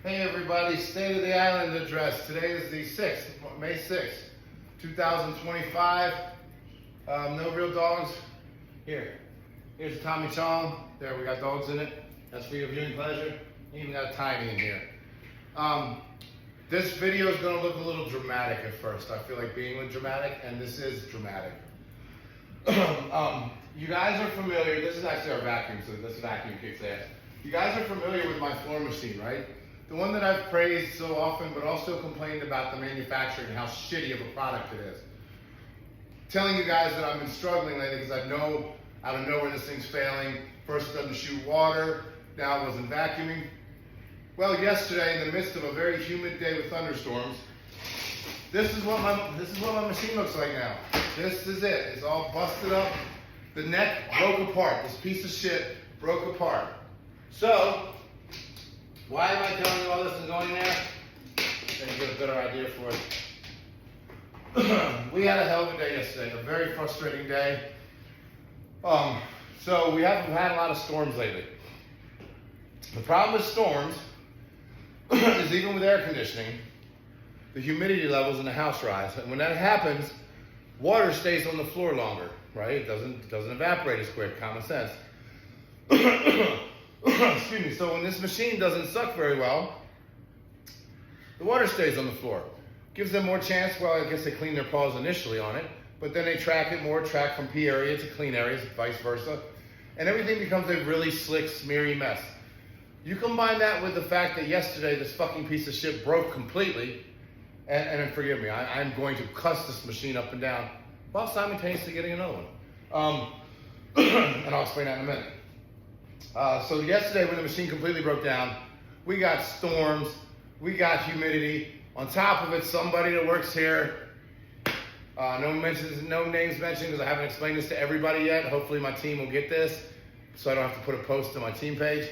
Hey everybody, State of the Island address. Today is the 6th, May 6th, 2025. No real dogs. Here's a Tommy Chong. There, we got dogs in it. That's for your viewing pleasure. Even got a tiny in here. This video is gonna look a little dramatic at first. I feel like being dramatic, and this is dramatic. You guys are familiar, this is actually our vacuum, so this vacuum kicks ass. You guys are familiar with my floor machine, right? The one that I've praised so often, but also complained about the manufacturing and how shitty of a product it is. Telling you guys that I've been struggling lately because I know out of nowhere this thing's failing. First it doesn't shoot water, now it wasn't vacuuming. Well, yesterday in the midst of a very humid day with thunderstorms, this is what my machine looks like now. This is it. It's all busted up. The neck broke apart. This piece of shit broke apart. So, why am I telling you all this and going there? Let me get a better idea for it. We had a hell of a day yesterday, a very frustrating day. So we haven't had a lot of storms lately. The problem with storms is even with air conditioning, the humidity levels in the house rise. And when that happens, water stays on the floor longer, right? It doesn't evaporate as quick, common sense. Excuse me. So when this machine doesn't suck very well, the water stays on the floor. Gives them more chance, well, I guess they clean their paws initially on it, but then they track it more, track from pee area to clean areas, vice versa. And everything becomes a really slick, smeary mess. You combine that with the fact that yesterday this fucking piece of shit broke completely, and forgive me, I'm going to cuss this machine up and down while simultaneously getting another one. And I'll explain that in a minute. So yesterday when the machine completely broke down, we got storms, we got humidity. On top of it, somebody that works here, no names mentioned because I haven't explained this to everybody yet. Hopefully my team will get this so I don't have to put a post on my team page.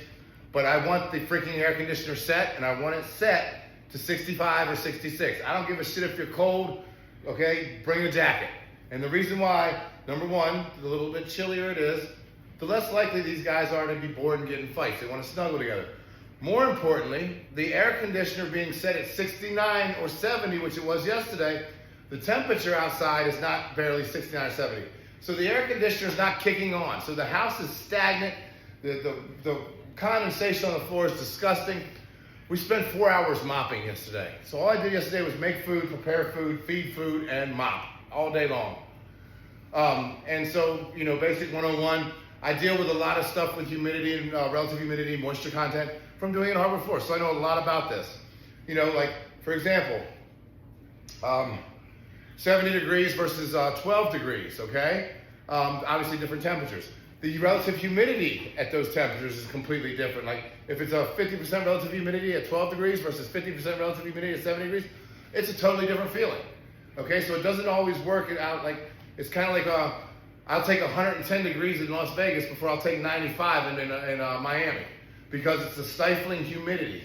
But I want the freaking air conditioner set, and I want it set to 65 or 66. I don't give a shit if you're cold, okay? Bring a jacket. And the reason why, number one, the little bit chillier it is, the less likely these guys are to be bored and get in fights. They want to snuggle together. More importantly, the air conditioner being set at 69 or 70, which it was yesterday, the temperature outside is not barely 69 or 70. So the air conditioner is not kicking on. So the house is stagnant. The condensation on the floor is disgusting. We spent 4 hours mopping yesterday. So all I did yesterday was make food, prepare food, feed food, and mop all day long. And so, you know, basic 101, I deal with a lot of stuff with humidity and relative humidity, moisture content from doing it Harbor Floor. So I know a lot about this. You know, like, for example, 70 degrees versus 12 degrees, okay? Obviously different temperatures. The relative humidity at those temperatures is completely different. Like, if it's a 50% relative humidity at 12 degrees versus 50% relative humidity at 70 degrees, it's a totally different feeling, okay? So it doesn't always work it out. Like, it's kind of like I'll take 110 degrees in Las Vegas before I'll take 95 in Miami because it's the stifling humidity.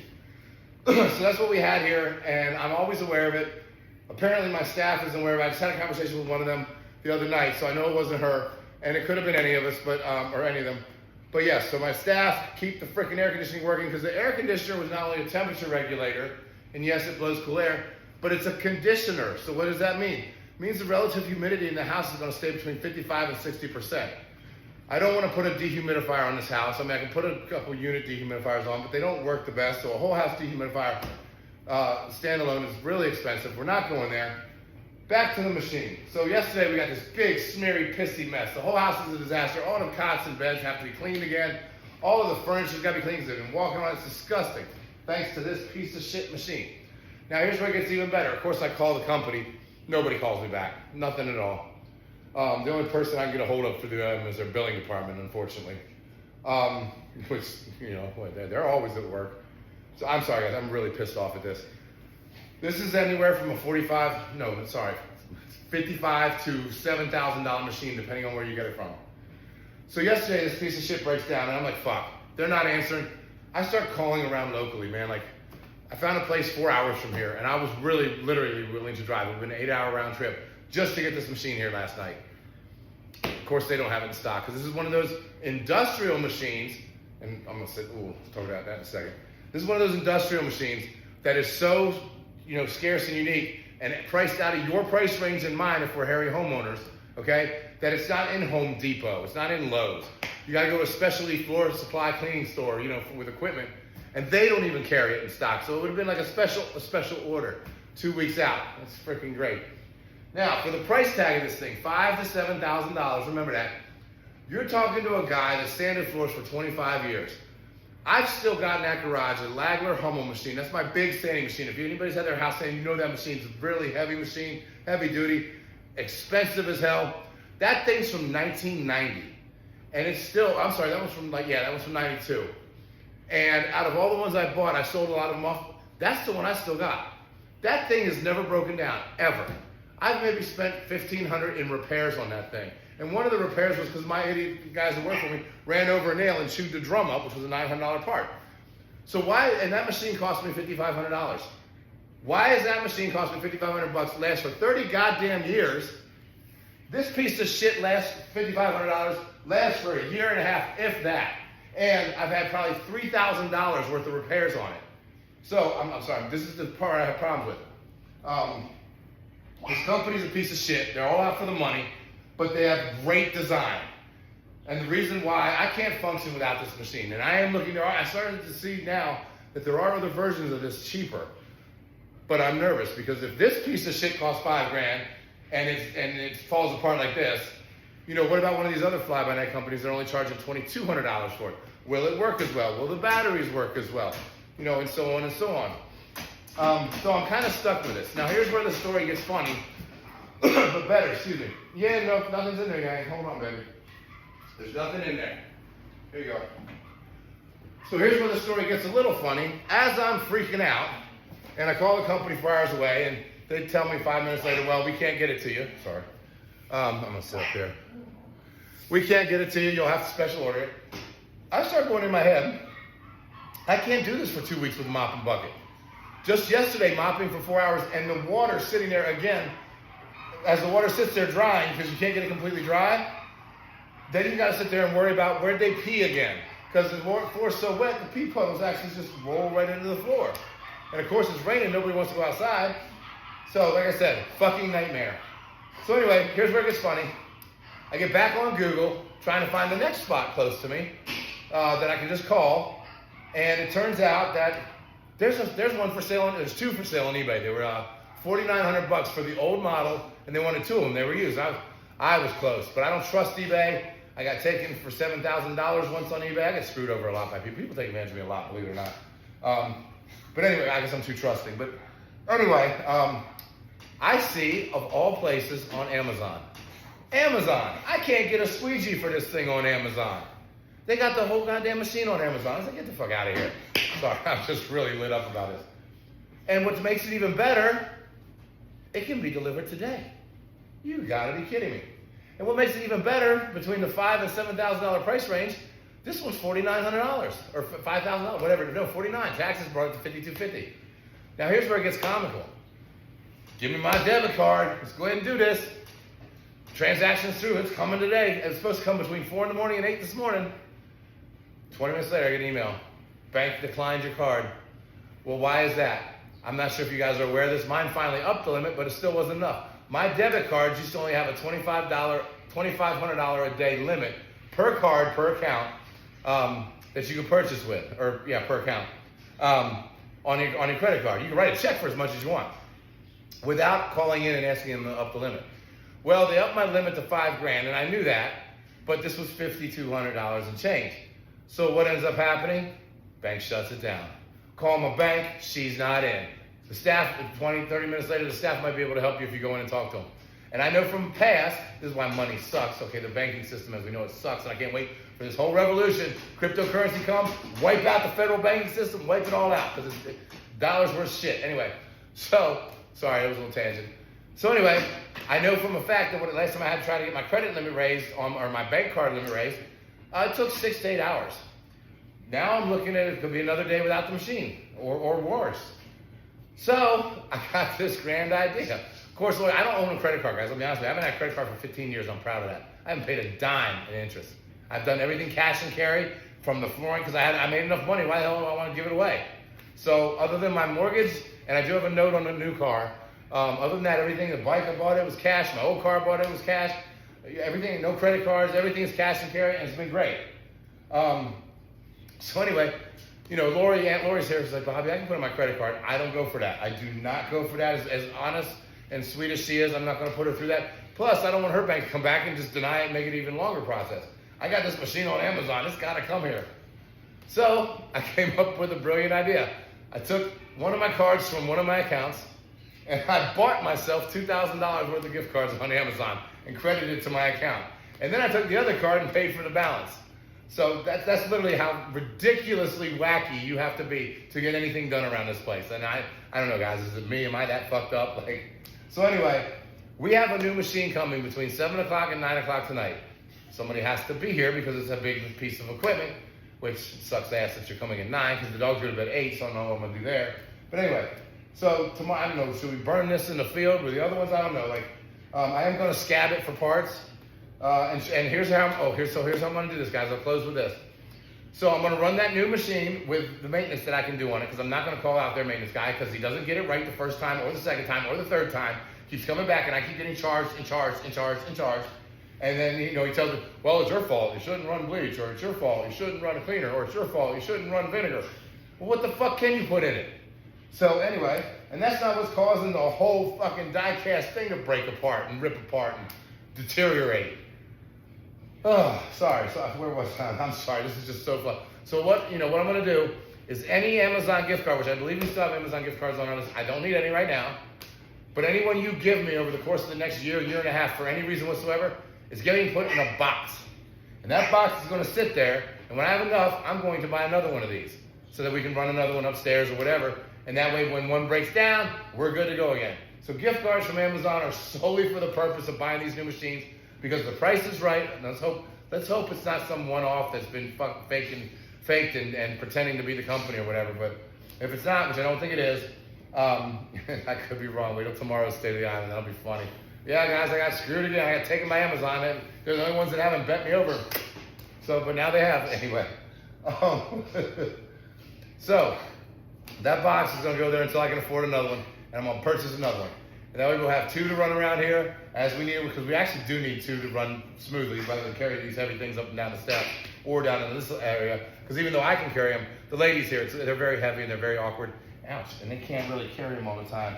So that's what we had here, and I'm always aware of it. Apparently my staff isn't aware of it. I just had a conversation with one of them the other night, so I know it wasn't her, and it could have been any of us, but or any of them. But yes, so my staff keep the freaking air conditioning working because the air conditioner was not only a temperature regulator, and yes, it blows cool air, but it's a conditioner. So what does that mean? It means the relative humidity in the house is going to stay between 55 and 60%. I don't want to put a dehumidifier on this house. I mean, I can put a couple unit dehumidifiers on, but they don't work the best. So a whole house dehumidifier standalone is really expensive. We're not going there. Back to the machine. So yesterday we got this big, smeary, pissy mess. The whole house is a disaster. All the cots and beds have to be cleaned again. All of the furniture's got to be cleaned because they've been walking around. It's disgusting, thanks to this piece of shit machine. Now here's where it gets even better. Of course, I call the company. Nobody calls me back. Nothing at all. The only person I can get a hold of for them is their billing department, unfortunately. Which, you know, they're always at work. So I'm sorry, guys. I'm really pissed off at this. This is anywhere from a $55 to $7,000 machine, depending on where you get it from. So yesterday, this piece of shit breaks down, and I'm like, fuck. They're not answering. I start calling around locally, man. Like, I found a place 4 hours from here, and I was really, literally willing to drive. It would have been an 8-hour round trip just to get this machine here last night. Of course, they don't have it in stock, because this is one of those industrial machines, and I'm going to say, talk about that in a second. This is one of those industrial machines that is so, scarce and unique and priced out of your price range and mine if we're hairy homeowners, okay, that it's not in Home Depot, it's not in Lowe's. You gotta go to a specialty floor supply cleaning store, with equipment, and they don't even carry it in stock. So it would have been like a special order 2 weeks out. That's freaking great. Now, for the price tag of this thing, $5,000 to $7,000, remember that. You're talking to a guy that sanded floors for 25 years. I've still got in that garage a Lagler Hummel machine. That's my big sanding machine. If anybody's at their house sanding, you know that machine's a really heavy machine, heavy duty, expensive as hell. That thing's from 1990. And it's still, that was from 92. And out of all the ones I bought, I sold a lot of them off. That's the one I still got. That thing has never broken down, ever. I've maybe spent $1,500 in repairs on that thing. And one of the repairs was because my idiot guys that work for me ran over a nail and chewed the drum up, which was a $900 part. So and that machine cost me $5,500. Why is that machine cost me $5,500, last for 30 goddamn years? This piece of shit lasts $5,500, lasts for a year and a half, if that. And I've had probably $3,000 worth of repairs on it. So, I'm sorry, this is the part I have problems with. This company's a piece of shit. They're all out for the money, but they have great design. And the reason why I can't function without this machine, and I started to see now that there are other versions of this cheaper. But I'm nervous because if this piece of shit costs $5,000 and it falls apart like this, what about one of these other fly-by-night companies that are only charging $2,200 for it? Will it work as well? Will the batteries work as well? And so on and so on. So I'm kind of stuck with this. Now here's where the story gets funny, but better, excuse me. Yeah, no, nothing's in there, gang. Hold on, baby. There's nothing in there. Here you go. So here's where the story gets a little funny. As I'm freaking out, and I call the company 4 hours away, and they tell me 5 minutes later, well, we can't get it to you. Sorry. I'm going to sit up there. We can't get it to you. You'll have to special order it. I start going in my head, I can't do this for 2 weeks with a mop and bucket. Just yesterday, mopping for 4 hours, and the water sitting there again, as the water sits there drying, because you can't get it completely dry, then you got to sit there and worry about where'd they pee again. Because the floor's so wet, the pee puddles actually just roll right into the floor. And of course, it's raining, nobody wants to go outside. So, like I said, fucking nightmare. So anyway, here's where it gets funny. I get back on Google, trying to find the next spot close to me that I can just call. And it turns out that there's one for sale, there's two for sale on eBay. They were $4,900 for the old model, and they wanted two of them. They were used. I was close, but I don't trust eBay. I got taken for $7,000 once on eBay. I get screwed over a lot by people. People take advantage of me a lot, believe it or not. But anyway, I guess I'm too trusting. But anyway, I see, of all places, on Amazon. Amazon. I can't get a squeegee for this thing on Amazon. They got the whole goddamn machine on Amazon. I was like, get the fuck out of here. Sorry, I'm just really lit up about this. And what makes it even better, it can be delivered today. You gotta be kidding me. And what makes it even better, between the $5,000 and $7,000 price range, this one's $4,900 or $5,000, whatever. No, $49,000. Taxes brought it to $5,250. Now here's where it gets comical. Give me my debit card. Let's go ahead and do this. Transaction's through. It's coming today. It's supposed to come between 4 in the morning and 8 this morning. 20 minutes later, I get an email. Bank declined your card. Well, why is that? I'm not sure if you guys are aware of this. Mine finally upped the limit, but it still wasn't enough. My debit cards used to only have a $2,500 a day limit per card, per account, that you could purchase with, or yeah, per account, on your credit card. You can write a check for as much as you want without calling in and asking them to up the limit. Well, they upped my limit to $5,000, and I knew that, but this was $5,200 and change. So what ends up happening? Bank shuts it down. Call my bank, she's not in. The staff, 20, 30 minutes later, the staff might be able to help you if you go in and talk to them. And I know from past, this is why money sucks. Okay, the banking system, as we know, it sucks, and I can't wait for this whole revolution. Cryptocurrency comes, wipe out the federal banking system, wipe it all out, because dollars worth shit. Anyway, so, sorry, that was a little tangent. So anyway, I know from a fact that last time I had to try to get my credit limit raised, or my bank card limit raised, it took 6 to 8 hours. Now I'm looking at it could be another day without the machine, or worse. So I got this grand idea. Of course, look, I don't own a credit card, guys. Let me be honest with you. I haven't had a credit card for 15 years. I'm proud of that. I haven't paid a dime in interest. I've done everything cash and carry from the flooring because I made enough money. Why the hell do I want to give it away? So other than my mortgage, and I do have a note on the new car, other than that, everything, the bike I bought it was cash, my old car I bought it was cash, everything, no credit cards, everything's cash and carry, and it's been great. So anyway, you know, Aunt Lori's here, she's like, Bobby, I can put in my credit card. I don't go for that. I do not go for that. As honest and sweet as she is, I'm not gonna put her through that. Plus, I don't want her bank to come back and just deny it and make it even longer process. I got this machine on Amazon, it's gotta come here. So I came up with a brilliant idea. I took one of my cards from one of my accounts and I bought myself $2,000 worth of gift cards on Amazon and credited it to my account. And then I took the other card and paid for the balance. So that's literally how ridiculously wacky you have to be to get anything done around this place. And I don't know, guys, is it me? Am I that fucked up? So anyway, we have a new machine coming between 7 o'clock and 9 o'clock tonight. Somebody has to be here because it's a big piece of equipment, which sucks ass that you're coming at 9 because the dogs go to bed at 8, so I don't know what I'm gonna do there. But anyway, so tomorrow, I don't know, should we burn this in the field with the other ones? I don't know. I am gonna scab it for parts. And here's how here's how I'm gonna do this, guys. I'll close with this. So I'm gonna run that new machine with the maintenance that I can do on it, because I'm not gonna call out their maintenance guy because he doesn't get it right the first time or the second time or the third time. Keeps coming back and I keep getting charged. And then, you know, he tells me, well, it's your fault. You shouldn't run bleach, or it's your fault. You shouldn't run a cleaner, or it's your fault. You shouldn't run vinegar. Well, what the fuck can you put in it? So anyway, and that's not what's causing the whole fucking die-cast thing to break apart and rip apart and deteriorate. Oh, sorry, where was I? I'm sorry, this is just so fun. So what I'm gonna do is any Amazon gift card, which I believe we still have Amazon gift cards on us. I don't need any right now, but anyone you give me over the course of the next year and a half for any reason whatsoever is getting put in a box. And that box is gonna sit there, and when I have enough, I'm going to buy another one of these so that we can run another one upstairs or whatever. And that way, when one breaks down, we're good to go again. So gift cards from Amazon are solely for the purpose of buying these new machines, because the price is right. And let's hope it's not some one-off that's been faked and pretending to be the company or whatever. But if it's not, which I don't think it is, I could be wrong. Wait till tomorrow's State of the Island. That'll be funny. Yeah, guys, I got screwed again. I got taken by Amazon, and they're the only ones that haven't bent me over. So, but now they have anyway. So that box is gonna go there until I can afford another one, and I'm gonna purchase another one. And that way we'll have 2 to run around here as we need, because we actually do need 2 to run smoothly rather than carry these heavy things up and down the steps or down in this area. Because even though I can carry them, the ladies here, they're very heavy and they're very awkward. Ouch, and they can't really carry them all the time.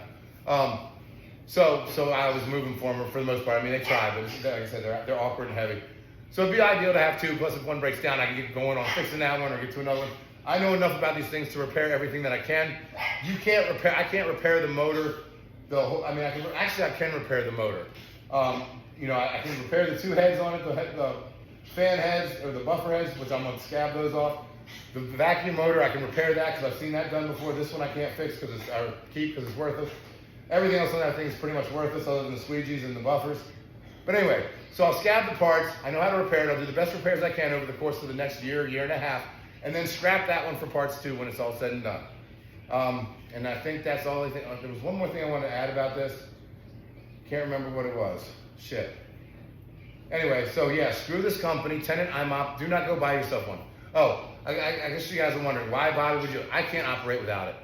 So I was moving for them for the most part. I mean, they try, but like I said, they're awkward and heavy. So it'd be ideal to have 2, plus if one breaks down, I can get going on fixing that one or get to another one. I know enough about these things to repair everything that I can. I can't repair the motor. I can repair the motor. I can repair the 2 heads on it, the fan heads or the buffer heads, which I'm gonna scab those off. The vacuum motor, I can repair that because I've seen that done before. This one I can't fix because it's worthless. Everything else on that thing is pretty much worthless other than the squeegees and the buffers. But anyway, so I'll scab the parts. I know how to repair it. I'll do the best repairs I can over the course of the next year and a half, and then scrap that one for parts too when it's all said and done. And I think that's all I think. There was one more thing I wanted to add about this. Can't remember what it was. Shit. Anyway, so yeah, screw this company. Tenant IMOP. Do not go buy yourself one. Oh, I guess you guys are wondering, why Bobby would you? I can't operate without it.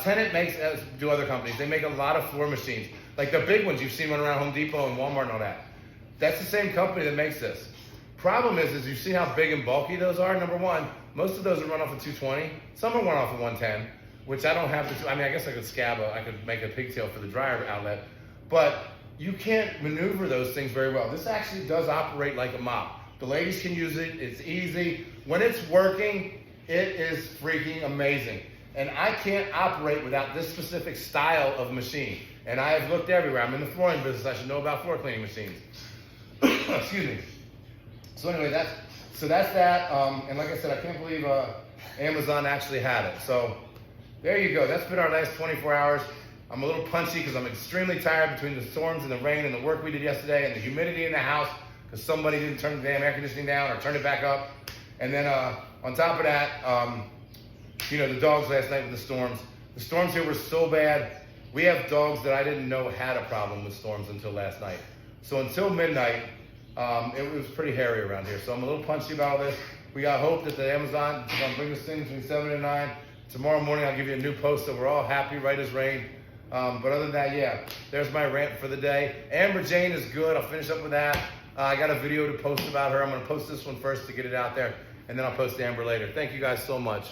Tenant makes, as do other companies, they make a lot of floor machines. Like the big ones you've seen run around Home Depot and Walmart and all that. That's the same company that makes this. Problem is you see how big and bulky those are? Number one, most of those are run off of 220. Some are run off of 110. Which I don't have to, I guess I could make a pigtail for the dryer outlet, but you can't maneuver those things very well. This actually does operate like a mop. The ladies can use it, it's easy. When it's working, it is freaking amazing. And I can't operate without this specific style of machine. And I have looked everywhere. I'm in the flooring business, I should know about floor cleaning machines. Excuse me. So anyway, that's that. And like I said, I can't believe Amazon actually had it. So there you go. That's been our last 24 hours. I'm a little punchy because I'm extremely tired between the storms and the rain and the work we did yesterday and the humidity in the house because somebody didn't turn the damn air conditioning down or turn it back up. And then on top of that, the dogs last night with the storms. The storms here were so bad. We have dogs that I didn't know had a problem with storms until last night. So until midnight, it was pretty hairy around here. So I'm a little punchy about this. We got hope that the Amazon is going to bring this thing between 7 and 9. Tomorrow morning I'll give you a new post so we're all happy, right as rain. But other than that, yeah, there's my rant for the day. Amber Jane is good. I'll finish up with that. I got a video to post about her. I'm going to post this one first to get it out there, and then I'll post Amber later. Thank you guys so much.